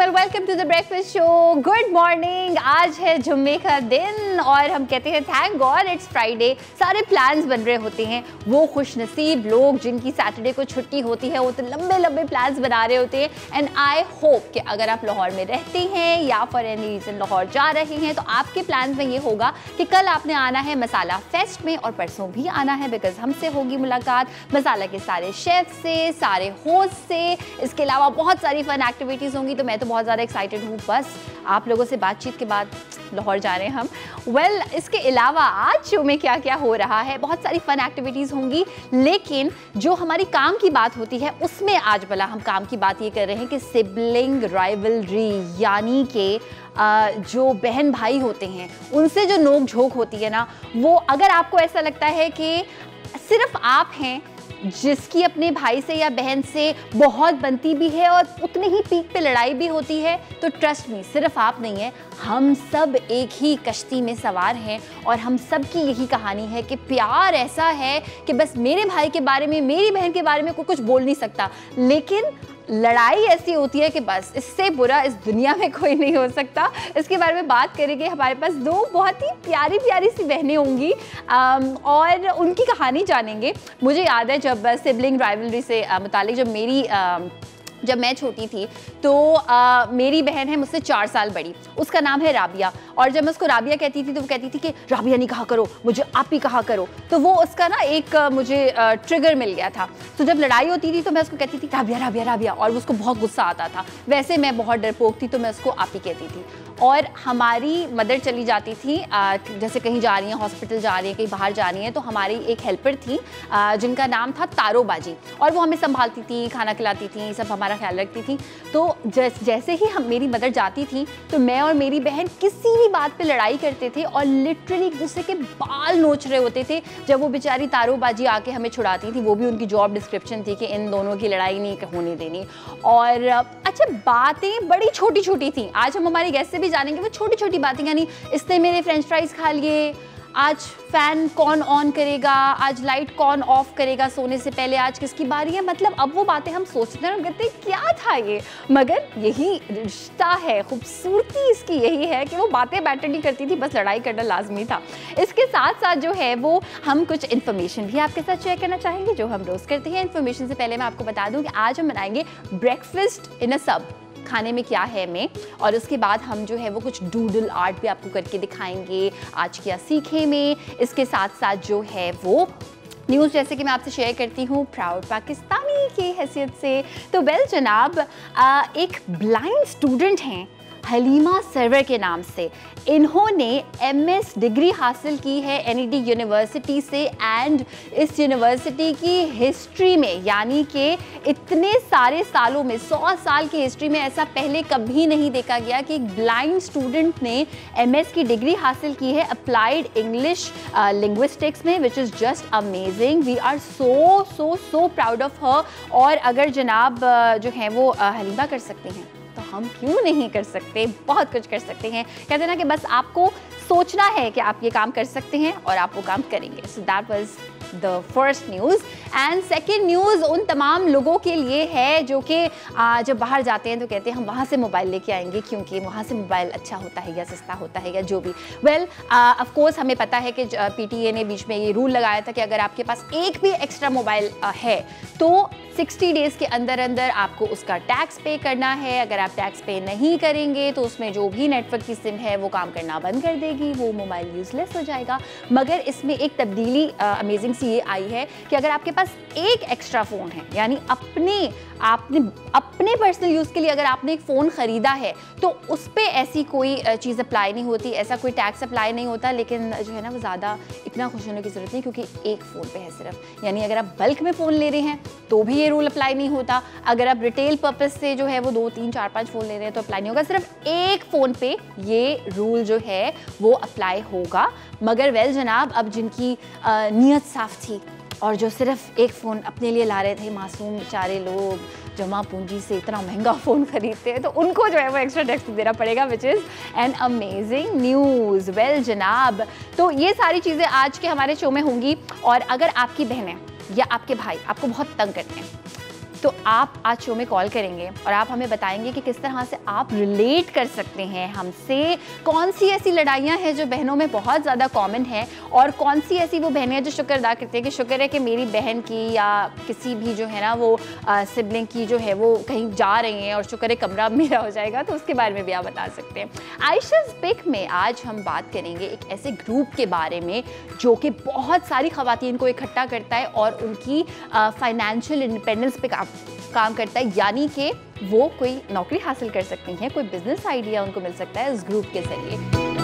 Well welcome to the breakfast show. Good morning. आज है जुम्मे का दिन और हम कहते हैं थैंक गॉड इट्स फ्राइडे। सारे प्लान्स बन रहे होते हैं। वो खुशनसीब लोग जिनकी सैटरडे को छुट्टी होती है वो तो लंबे लंबे प्लान्स बना रहे होते हैं। एंड आई होप कि अगर आप लाहौर में रहते हैं या फॉर एनी रीज़न लाहौर जा रहे हैं तो आपके प्लान्स में ये होगा कि कल आपने आना है मसाला फेस्ट में और परसों भी आना है, बिकॉज हमसे होगी मुलाकात मसाला के सारे शेफ से, सारे होस्ट से। इसके अलावा बहुत सारी फन एक्टिविटीज़ होंगी, तो मैं तो बहुत ज़्यादा एक्साइटेड हूँ। बस आप लोगों से बातचीत के बाद लाहौर जा रहे हैं हम। वेल, इसके अलावा आज शो में क्या क्या हो रहा है, बहुत सारी फन एक्टिविटीज़ होंगी, लेकिन जो हमारी काम की बात होती है उसमें आज भला हम काम की बात ये कर रहे हैं कि सिबलिंग राइवलरी, यानी कि जो बहन भाई होते हैं उनसे जो नोक झोंक होती है ना, वो अगर आपको ऐसा लगता है कि सिर्फ आप हैं जिसकी अपने भाई से या बहन से बहुत बनती भी है और उतने ही पीक पे लड़ाई भी होती है, तो ट्रस्ट मी, सिर्फ आप नहीं है, हम सब एक ही कश्ती में सवार हैं और हम सब की यही कहानी है कि प्यार ऐसा है कि बस मेरे भाई के बारे में, मेरी बहन के बारे में कोई कुछ बोल नहीं सकता, लेकिन लड़ाई ऐसी होती है कि बस इससे बुरा इस दुनिया में कोई नहीं हो सकता। इसके बारे में बात करेंगे। हमारे पास दो बहुत ही प्यारी प्यारी सी बहनें होंगी और उनकी कहानी जानेंगे। मुझे याद है जब सिबलिंग राइवलरी से मुतालिक जब मैं छोटी थी तो मेरी बहन है मुझसे 4 साल बड़ी, उसका नाम है राबिया, और जब मैं उसको राबिया कहती थी तो वो कहती थी कि राबिया नहीं कहा करो, मुझे आप ही कहा करो। तो वो उसका ना एक मुझे ट्रिगर मिल गया था। तो जब लड़ाई होती थी तो मैं उसको कहती थी राबिया राबिया राबिया, और उसको बहुत गुस्सा आता था। वैसे मैं बहुत डरपोक थी तो मैं उसको आप ही कहती थी। और हमारी मदर चली जाती थी, जैसे कहीं जा रही हैं, हॉस्पिटल जा रही हैं, कहीं बाहर जा रही हैं, तो हमारी एक हेल्पर थी जिनका नाम था तारो बाजी, और वो हमें संभालती थी, खाना खिलाती थी, सब हमारा ख्याल रखती थी। तो जैसे ही मेरी मदर जाती थी तो मैं और मेरी बहन किसी भी बात पे लड़ाई करते थे और लिटरली एक दूसरे के बाल नोच रहे होते थे। जब वो बेचारी तारो बाजी आके हमें छुड़ाती थी, वो भी उनकी जॉब डिस्क्रिप्शन थी कि इन दोनों की लड़ाई नहीं होने देनी। और अच्छा, बातें बड़ी छोटी छोटी थी। आज हम हमारी गेस्ट से भी जानेंगे वो छोटी छोटी बातें, यानी इसने मेरे फ्रेंच फ्राइज खा लिए, आज फैन कौन ऑन करेगा, आज लाइट कौन ऑफ करेगा सोने से पहले, आज किसकी बारी है। मतलब अब वो बातें हम सोचते हैं, हम कहते हैं क्या था ये, मगर यही रिश्ता है, खूबसूरती इसकी यही है कि वो बातें मैटर नहीं करती थी, बस लड़ाई करना लाजमी था। इसके साथ साथ जो है वो हम कुछ इन्फॉर्मेशन भी आपके साथ शेयर करना चाहेंगे जो हम रोज़ करते हैं। इन्फॉर्मेशन से पहले मैं आपको बता दूँ कि आज हम बनाएंगे ब्रेकफास्ट इन अ सब, खाने में क्या है में, और उसके बाद हम जो है वो कुछ डूडल आर्ट भी आपको करके दिखाएंगे, आज क्या सीखे में। इसके साथ साथ जो है वो न्यूज़, जैसे कि मैं आपसे शेयर करती हूँ प्राउड पाकिस्तानी की हैसियत से। तो वेल जनाब, एक ब्लाइंड स्टूडेंट हैं हलीमा सरवर के नाम से। इन्होंने MS डिग्री हासिल की है NED यूनिवर्सिटी से, एंड इस यूनिवर्सिटी की हिस्ट्री में, यानी कि इतने सारे सालों में, 100 साल की हिस्ट्री में ऐसा पहले कभी नहीं देखा गया कि एक ब्लाइंड स्टूडेंट ने MS की डिग्री हासिल की है अप्लाइड इंग्लिश लिंग्विस्टिक्स में, which is just amazing. We are so proud of her. और अगर जनाब जो है वो हलीमा कर सकते हैं तो हम क्यों नहीं कर सकते, बहुत कुछ कर सकते हैं। कहते हैं ना कि बस आपको सोचना है कि आप ये काम कर सकते हैं और आप वो काम करेंगे। So that was the first news. And second news उन तमाम लोगों के लिए है जो कि जब बाहर जाते हैं तो कहते हैं हम वहाँ से मोबाइल लेके आएंगे क्योंकि वहाँ से मोबाइल अच्छा होता है या सस्ता होता है या जो भी। वेल, ऑफ कोर्स हमें पता है कि PTA ने बीच में ये रूल लगाया था कि अगर आपके पास एक भी एक्स्ट्रा मोबाइल है तो 60 डेज़ के अंदर अंदर आपको उसका टैक्स पे करना है। अगर आप टैक्स पे नहीं करेंगे तो उसमें जो भी नेटवर्क की सिम है वो काम करना बंद कर देगी, वो मोबाइल यूज़लेस हो जाएगा। मगर इसमें एक तब्दीली अमेजिंग सी ये आई है कि अगर आपके पास एक एक्स्ट्रा फ़ोन है, यानी आपने अपने पर्सनल यूज़ के लिए अगर आपने एक फ़ोन ख़रीदा है तो उस पर ऐसी कोई चीज़ अप्लाई नहीं होती, ऐसा कोई टैक्स अप्लाई नहीं होता। लेकिन जो है ना वो ज़्यादा इतना खुश होने की ज़रूरत नहीं, क्योंकि एक फ़ोन पे है सिर्फ, यानी अगर आप बल्क में फ़ोन ले रहे हैं तो भी ये रूल अप्लाई नहीं होता। अगर आप रिटेल पर्पस से जो है वो 2, 3, 4, 5 फ़ोन ले रहे हैं तो अप्लाई नहीं होगा, सिर्फ एक फ़ोन पे ये रूल जो है वो अप्लाई होगा। मगर वेल जनाब, अब जिनकी नीयत साफ़ थी और जो सिर्फ एक फ़ोन अपने लिए ला रहे थे, मासूम बेचारे लोग जमा पूंजी से इतना महंगा फ़ोन खरीदते हैं, तो उनको जो है वो एक्स्ट्रा टैक्स देना पड़ेगा, which is an amazing news. Well जनाब, तो ये सारी चीज़ें आज के हमारे शो में होंगी। और अगर आपकी बहनें या आपके भाई आपको बहुत तंग करते हैं तो आप आज शो में कॉल करेंगे और आप हमें बताएंगे कि किस तरह से आप रिलेट कर सकते हैं हमसे, कौन सी ऐसी लड़ाइयाँ हैं जो बहनों में बहुत ज़्यादा कॉमन है और कौन सी ऐसी वो बहनें हैं जो शुक्र अदा करती हैं कि शुक्र है कि मेरी बहन की या किसी भी जो है ना वो सिबलिंग की जो है वो कहीं जा रही हैं और शुक्र है कमरा मेरा हो जाएगा, तो उसके बारे में भी आप बता सकते हैं। आयशाज़ पिक में आज हम बात करेंगे एक ऐसे ग्रुप के बारे में जो कि बहुत सारी ख़वातीन को इकट्ठा करता है और उनकी फाइनेंशियल इंडिपेंडेंस पे काम करता है, यानी कि वो कोई नौकरी हासिल कर सकती हैं, कोई बिजनेस आइडिया उनको मिल सकता है इस ग्रुप के ज़रिए।